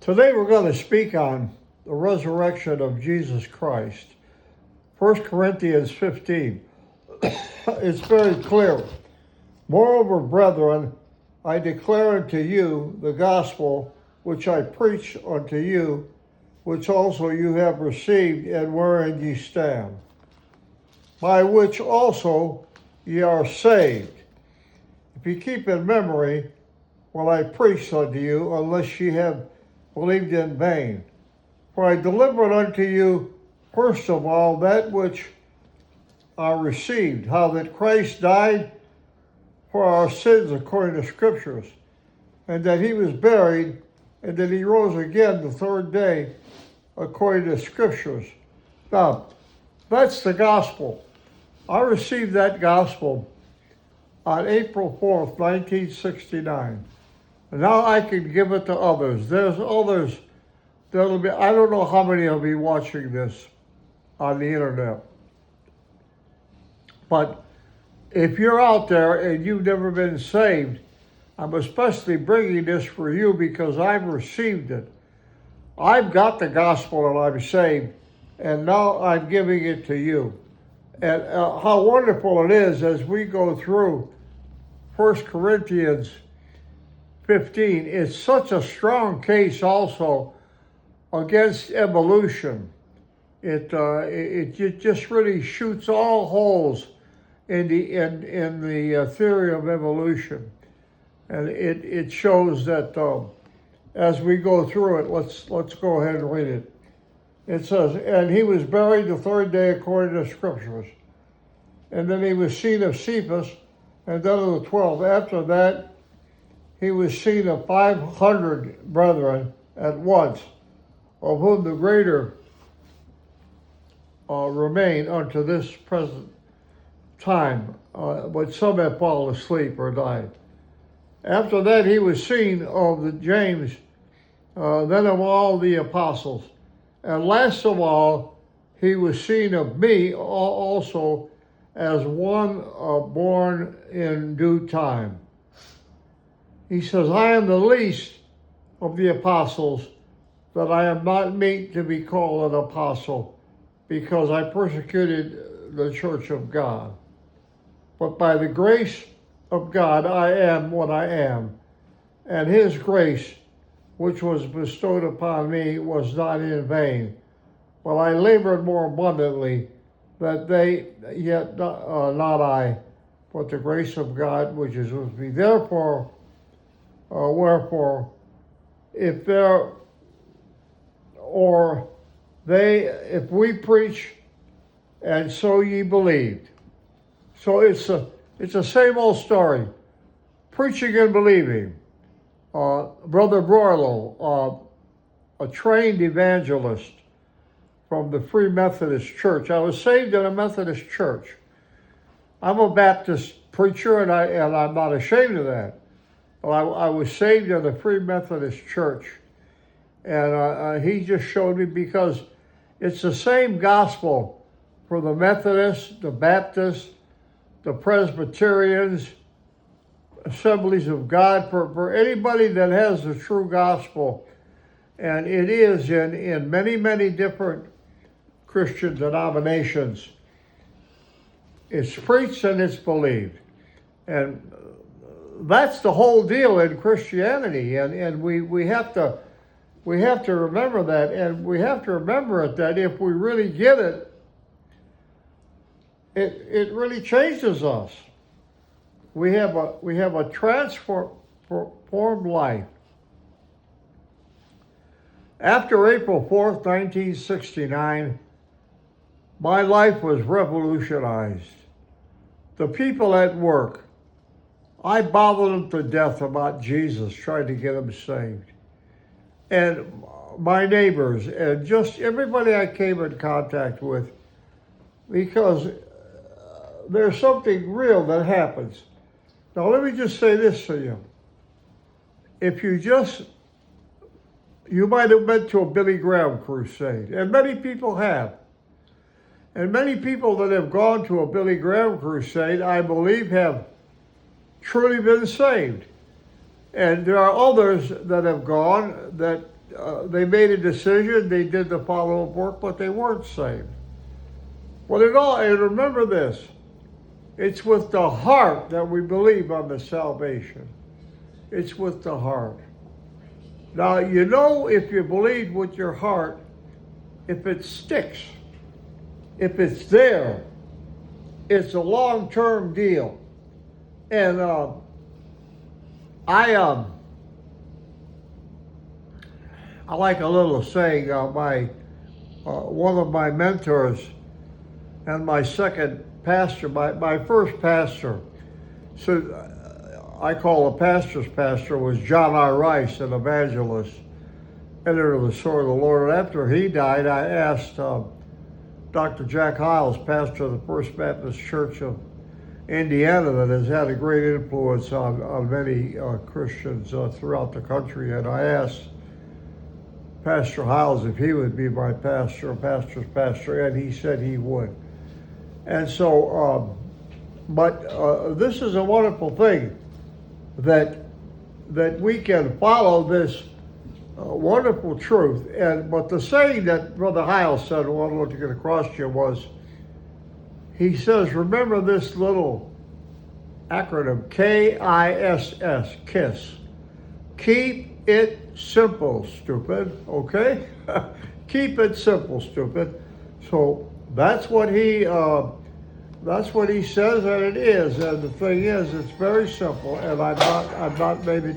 Today we're going to speak on the resurrection of Jesus Christ. 1 Corinthians 15. It's very clear. Moreover, brethren, I declare unto you the gospel which I preached unto you, which also you have received, and wherein ye stand, by which also ye are saved, if ye keep in memory what I preached unto you, unless ye have believed in vain. For I delivered unto you first of all that which I received, how that Christ died for our sins according to Scriptures, and that he was buried, and that he rose again the third day according to Scriptures. Now, that's the gospel. I received that gospel on April 4th, 1969. And now I can give it to others. There's others that'll be, I don't know how many will be watching this on the internet. But if you're out there and you've never been saved, I'm especially bringing this for you because I've received it. I've got the gospel and I'm saved, and now I'm giving it to you. And how wonderful it is as we go through 1 Corinthians 15. It's such a strong case also against evolution. It just really shoots all holes in the theory of evolution, and it shows that as we go through it, let's go ahead and read it. It says, and he was buried the third day according to Scriptures, and then he was seen of Cephas, and then of the 12. After that, he was seen of 500 brethren at once, of whom the greater remain unto this present time, but some have fallen asleep or died. After that he was seen of the James, then of all the apostles. And last of all, he was seen of me also, as one born in due time. He says, I am the least of the apostles, that I am not meet to be called an apostle, because I persecuted the church of God. But by the grace of God I am what I am, and his grace, which was bestowed upon me, was not in vain. But I labored more abundantly, that they, yet not I, but the grace of God which is with me. Therefore, wherefore, if we preach, and so ye believed. So it's the same old story. Preaching and believing. Brother Broylo, a trained evangelist from the Free Methodist Church. I was saved in a Methodist church. I'm a Baptist preacher, and I'm not ashamed of that. But I was saved in the Free Methodist Church. And he just showed me, because it's the same gospel for the Methodists, the Baptists, the Presbyterians, Assemblies of God, for anybody that has the true gospel. And it is in many, many different Christian denominations. It's preached and it's believed. And that's the whole deal in Christianity. And we have to remember that, and we have to remember it, that if we really get it, it really changes us. We have a transformed life. After April 4th, 1969, my life was revolutionized. The people at work, I bothered them to death about Jesus, trying to get them saved. And my neighbors, and just everybody I came in contact with, because there's something real that happens. Now, let me just say this to you. If you might have been to a Billy Graham crusade, and many people have. And many people that have gone to a Billy Graham crusade, I believe, have truly been saved. And there are others that have gone that they made a decision, they did the follow-up work, but they weren't saved. Well, and remember this, it's with the heart that we believe on the salvation. It's with the heart. Now, if you believe with your heart, if it sticks, if it's there, it's a long-term deal. And I like a little saying. One of my mentors and my second pastor, my first pastor, so I call a pastor's pastor, was John R. Rice, an evangelist, editor of the Sword of the Lord. And after he died, I asked Dr. Jack Hiles, pastor of the First Baptist Church of Indiana, that has had a great influence on many Christians throughout the country. And I asked Pastor Hiles if he would be my pastor's pastor, and he said he would. And so, this is a wonderful thing, that we can follow this wonderful truth. But the saying that Brother Hiles said, I want to get across to you, was, he says, remember this little acronym, KISS, KISS. Keep it simple, stupid, okay? Keep it simple, stupid. So that's what he says, and it is. And the thing is, it's very simple, and I'm not maybe